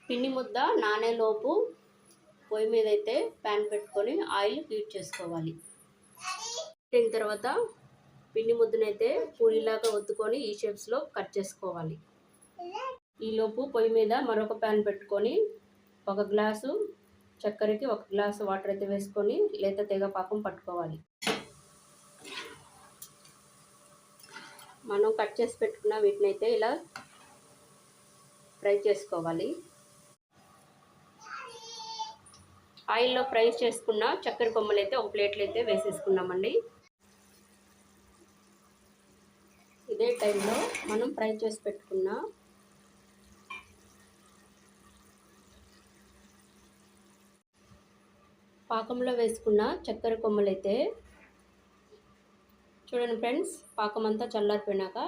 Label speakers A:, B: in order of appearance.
A: పిండి ముద్ద నానేలోపు పొయ్యి మీద అయితే ప్యాన్ పెట్టుకొని ఆయిల్ హీట్ చేసుకోవాలి. దీని తర్వాత పిండి ముద్దనైతే పూరిలాగా ఒత్తుకొని ఈ షేప్స్లో కట్ చేసుకోవాలి. ఈలోపు పొయ్యి మీద మరొక ప్యాన్ పెట్టుకొని 1 గ్లాసు చక్కెరకి 1 గ్లాసు వాటర్ అయితే వేసుకొని లేత తెగ పాకం పట్టుకోవాలి. మనం కట్ చేసి పెట్టుకున్న వీటిని అయితే ఇలా ఫ్రై చేసుకోవాలి. ఆయిల్లో ఫ్రై చేసుకున్న చక్కెర కొమ్మలు అయితే ఒక ప్లేట్లో అయితే వేసేసుకున్నామండి. ఇదే టైంలో మనం ఫ్రై చేసి పెట్టుకున్న పాకంలో వేసుకున్న చక్కెర కొమ్మలు అయితే చూడండి ఫ్రెండ్స్, పాకం అంతా చల్లారిపోయినాక